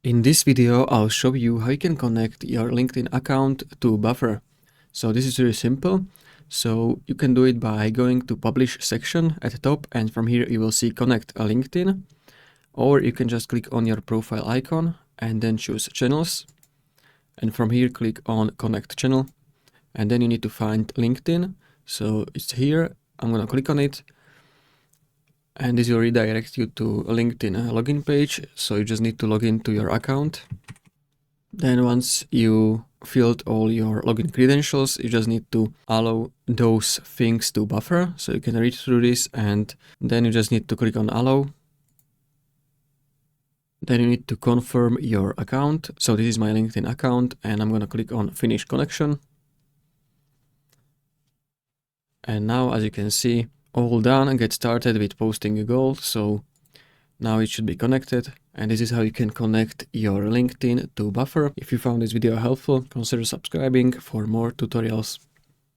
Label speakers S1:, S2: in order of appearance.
S1: In this video, I'll show you how you can connect your LinkedIn account to Buffer. So this is really simple. So you can do it by going to Publish section at the top, and from here you will see Connect a LinkedIn. Or you can just click on your profile icon and then choose Channels. And from here click on Connect Channel. And then you need to find LinkedIn. So it's here. I'm gonna click on it. And this will redirect you to a LinkedIn login page. So you just need to log into your account. Then once you filled all your login credentials, you just need to allow those things to Buffer. So you can read through this, and then you just need to click on allow. Then you need to confirm your account. So this is my LinkedIn account, and I'm gonna click on finish connection. And now, as you can see, all done, and get started with posting a goal. So now it should be connected, and this is how you can connect your LinkedIn to Buffer. If you found this video helpful, consider subscribing for more tutorials.